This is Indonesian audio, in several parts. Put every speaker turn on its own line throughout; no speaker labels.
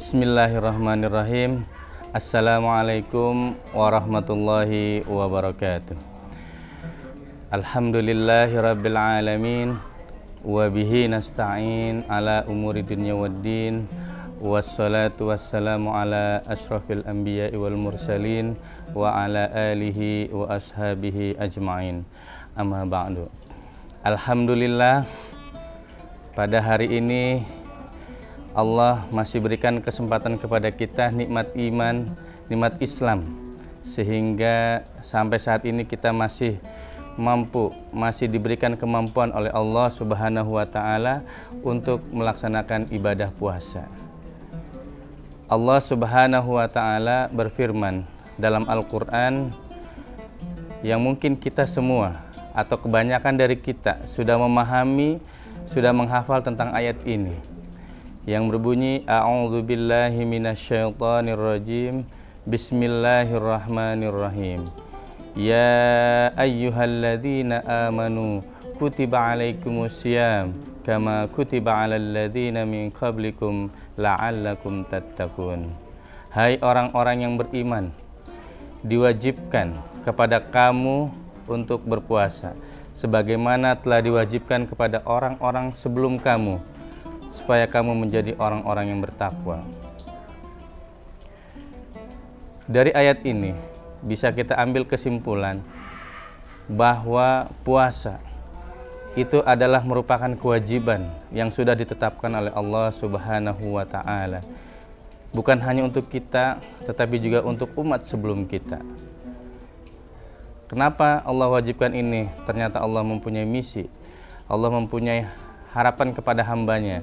Bismillahirrahmanirrahim. Assalamualaikum warahmatullahi wabarakatuh. Alhamdulillahirabbil alamin wa bihi nasta'in ala umuri dunya waddin. Wassalatu wassalamu ala asyrafil anbiya'i wal mursalin wa ala alihi wa ashabihi ajma'in. Amma ba'du. Alhamdulillah, pada hari ini Allah masih berikan kesempatan kepada kita nikmat iman, nikmat Islam, sehingga sampai saat ini kita masih mampu, masih diberikan kemampuan oleh Allah Subhanahu wa Ta'ala untuk melaksanakan ibadah puasa. Allah Subhanahu wa Ta'ala berfirman dalam Al-Quran, yang mungkin kita semua atau kebanyakan dari kita sudah memahami, sudah menghafal tentang ayat ini, yang berbunyi a'udzubillahi minasyaitonirrajim, bismillahirrahmanirrahim. Ya ayyuhalladzina amanu kutiba alaikumusiyam kama kutiba alal ladzina min qablikum la'allakum tattaqun. Hai orang-orang yang beriman, diwajibkan kepada kamu untuk berpuasa sebagaimana telah diwajibkan kepada orang-orang sebelum kamu, supaya kamu menjadi orang-orang yang bertakwa. Dari ayat ini bisa kita ambil kesimpulan bahwa puasa itu adalah merupakan kewajiban yang sudah ditetapkan oleh Allah Subhanahu wa Ta'ala, bukan hanya untuk kita tetapi juga untuk umat sebelum kita. Kenapa Allah wajibkan ini? Ternyata Allah mempunyai misi, Allah mempunyai harapan kepada hambanya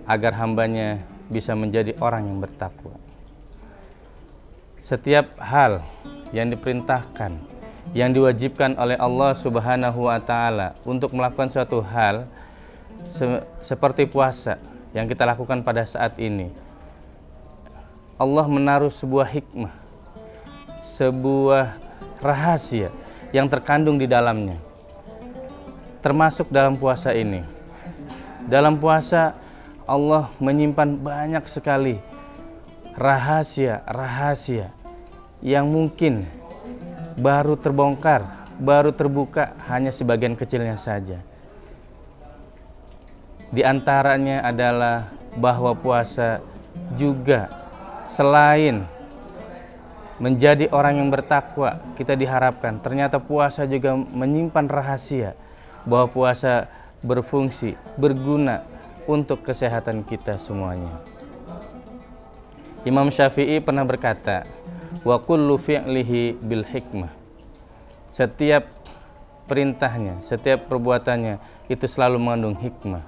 agar hambanya bisa menjadi orang yang bertakwa. Setiap hal yang diperintahkan, yang diwajibkan oleh Allah Subhanahu wa Ta'ala untuk melakukan suatu hal seperti puasa yang kita lakukan pada saat ini, Allah menaruh sebuah hikmah, sebuah rahasia yang terkandung di dalamnya, termasuk dalam puasa ini. Dalam puasa Allah menyimpan banyak sekali rahasia-rahasia yang mungkin baru terbongkar, baru terbuka hanya sebagian kecilnya saja. Di antaranya adalah bahwa puasa juga selain menjadi orang yang bertakwa, kita diharapkan ternyata puasa juga menyimpan rahasia bahwa puasa berfungsi, berguna untuk kesehatan kita semuanya. Imam Syafi'i pernah berkata, wa kullu fi'lihi bil hikmah. Setiap perintahnya, setiap perbuatannya itu selalu mengandung hikmah.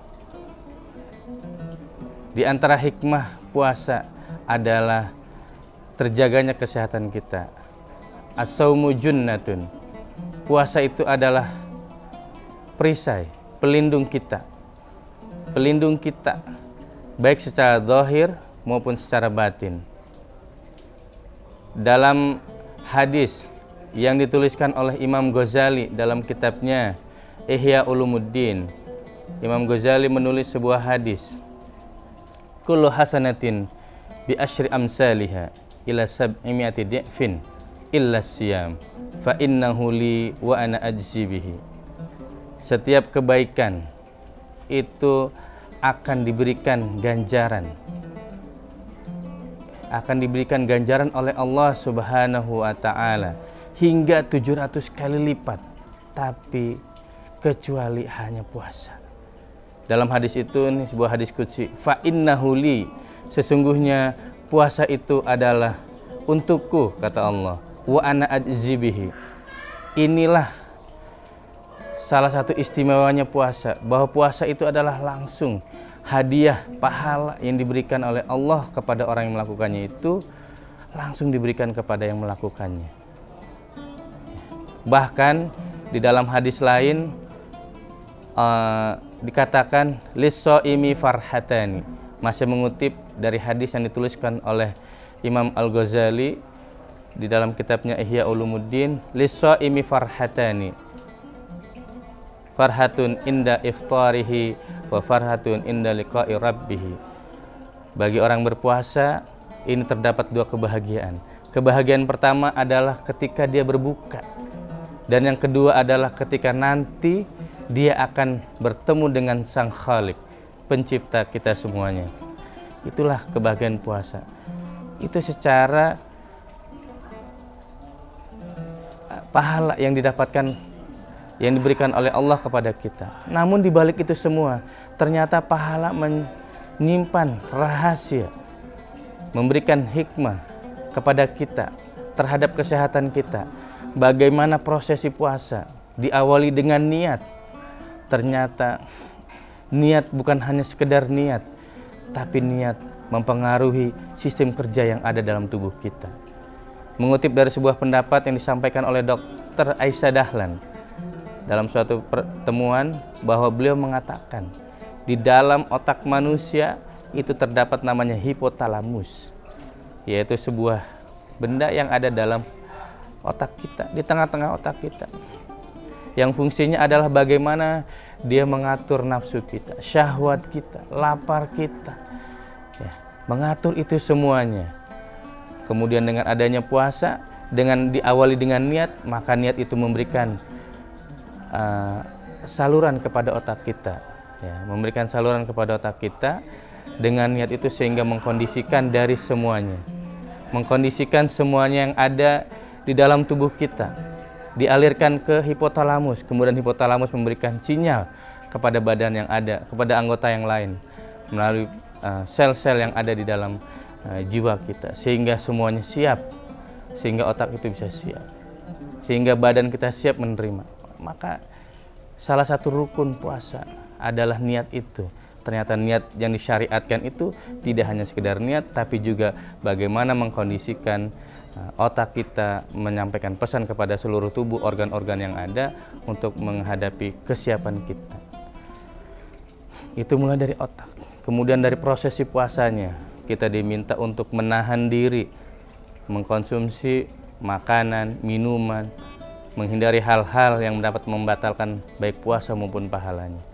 Di antara hikmah puasa adalah terjaganya kesehatan kita. As-saumu junnatun. Puasa itu adalah perisai, pelindung kita. Pelindung kita baik secara zahir maupun secara batin. Dalam hadis yang dituliskan oleh Imam Ghazali dalam kitabnya Ihya Ulumuddin, Imam Ghazali menulis sebuah hadis, kullu hasanatin bi asyri amsalihha ila sab'imi'ati di'fin illa siyam fa innahu li wa ana ajzi bihi. Setiap kebaikan itu akan diberikan ganjaran, akan diberikan ganjaran oleh Allah Subhanahu wa Ta'ala hingga 700 kali lipat, tapi kecuali hanya puasa. Dalam hadis itu, ini sebuah hadis qudsi, fa innahu li, sesungguhnya puasa itu adalah untukku, kata Allah, wa ana ajzi bihi. Inilah salah satu istimewanya puasa, bahwa puasa itu adalah langsung hadiah pahala yang diberikan oleh Allah kepada orang yang melakukannya, itu langsung diberikan kepada yang melakukannya. Bahkan di dalam hadis lain dikatakan lis-shaimi farhatani, masih mengutip dari hadis yang dituliskan oleh Imam Al-Ghazali di dalam kitabnya Ihya Ulumuddin, lis-shaimi farhatani, farhatun inda iftarihi wa farhatun inda liqa'i rabbih. Bagi orang berpuasa, ini terdapat dua kebahagiaan. Kebahagiaan pertama adalah ketika dia berbuka. Dan yang kedua adalah ketika nanti dia akan bertemu dengan Sang Khalik, pencipta kita semuanya. Itulah kebahagiaan puasa. Itu secara pahala yang didapatkan, yang diberikan oleh Allah kepada kita. Namun di balik itu semua, ternyata pahala menyimpan rahasia, memberikan hikmah kepada kita terhadap kesehatan kita. Bagaimana prosesi puasa diawali dengan niat. Ternyata niat bukan hanya sekedar niat, tapi niat mempengaruhi sistem kerja yang ada dalam tubuh kita. Mengutip dari sebuah pendapat yang disampaikan oleh Dr. Aisyah Dahlan dalam suatu pertemuan, bahwa beliau mengatakan di dalam otak manusia itu terdapat namanya hipotalamus, yaitu sebuah benda yang ada dalam otak kita, di tengah-tengah otak kita, yang fungsinya adalah bagaimana dia mengatur nafsu kita, syahwat kita, lapar kita, ya, mengatur itu semuanya. Kemudian dengan adanya puasa, dengan diawali dengan niat, maka niat itu memberikan saluran kepada otak kita, ya, memberikan saluran kepada otak kita. Dengan niat itu sehingga mengkondisikan dari semuanya, mengkondisikan semuanya yang ada di dalam tubuh kita, dialirkan ke hipotalamus. Kemudian hipotalamus memberikan sinyal kepada badan yang ada, kepada anggota yang lain, melalui sel-sel yang ada di dalam jiwa kita, sehingga semuanya siap, sehingga otak itu bisa siap, sehingga badan kita siap menerima. Maka salah satu rukun puasa adalah niat itu. Ternyata niat yang disyariatkan itu tidak hanya sekedar niat, tapi juga bagaimana mengkondisikan otak kita, menyampaikan pesan kepada seluruh tubuh, organ-organ yang ada untuk menghadapi kesiapan kita. Itu mulai dari otak. Kemudian dari prosesi puasanya, kita diminta untuk menahan diri, mengkonsumsi makanan, minuman, menghindari hal-hal yang dapat membatalkan baik puasa maupun pahalanya.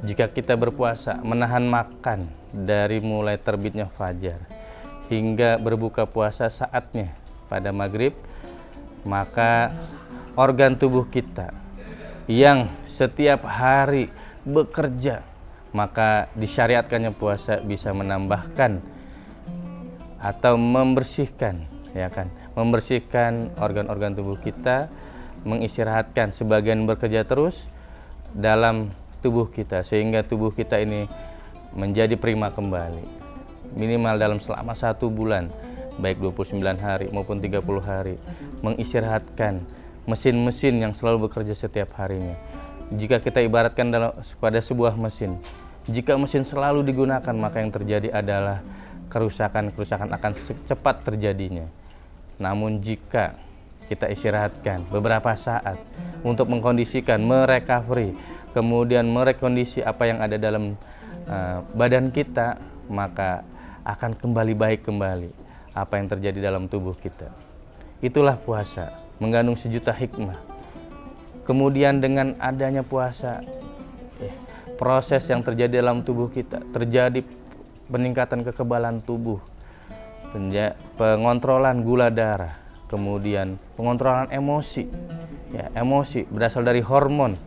Jika kita berpuasa, menahan makan dari mulai terbitnya fajar hingga berbuka puasa saatnya pada maghrib, maka organ tubuh kita yang setiap hari bekerja, maka disyariatkannya puasa bisa menambahkan atau membersihkan, ya kan, membersihkan organ-organ tubuh kita, mengistirahatkan, sebagian bekerja terus dalam tubuh kita, sehingga tubuh kita ini menjadi prima kembali, minimal dalam selama 1 bulan, baik 29 hari maupun 30 hari, mengistirahatkan mesin-mesin yang selalu bekerja setiap harinya. Jika kita ibaratkan pada sebuah mesin, jika mesin selalu digunakan, maka yang terjadi adalah kerusakan-kerusakan akan cepat terjadinya. Namun jika kita istirahatkan beberapa saat untuk mengkondisikan, merecovery, kemudian merekondisi apa yang ada dalam badan kita, maka akan kembali baik kembali apa yang terjadi dalam tubuh kita. Itulah puasa, mengandung sejuta hikmah. Kemudian dengan adanya puasa, proses yang terjadi dalam tubuh kita, terjadi peningkatan kekebalan tubuh, pengontrolan gula darah, kemudian pengontrolan emosi. Ya, emosi berasal dari hormon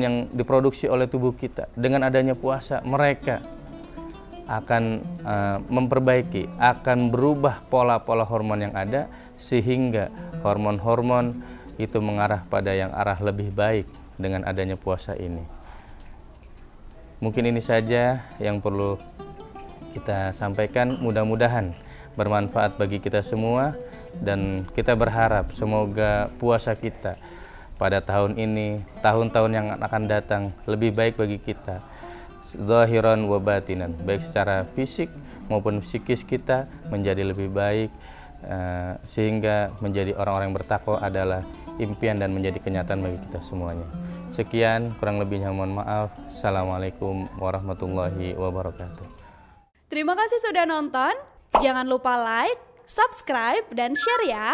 yang diproduksi oleh tubuh kita. Dengan adanya puasa, mereka akan memperbaiki, akan berubah pola-pola hormon yang ada, sehingga hormon-hormon itu mengarah pada yang arah lebih baik dengan adanya puasa ini. Mungkin ini saja yang perlu kita sampaikan, mudah-mudahan bermanfaat bagi kita semua, dan kita berharap semoga puasa kita pada tahun ini, tahun-tahun yang akan datang lebih baik bagi kita, zahiran wa batinan, baik secara fisik maupun psikis kita menjadi lebih baik, sehingga menjadi orang-orang yang bertakwa adalah impian dan menjadi kenyataan bagi kita semuanya. Sekian, kurang lebihnya mohon maaf. Assalamualaikum warahmatullahi wabarakatuh.
Terima kasih sudah nonton. Jangan lupa like, subscribe, dan share ya.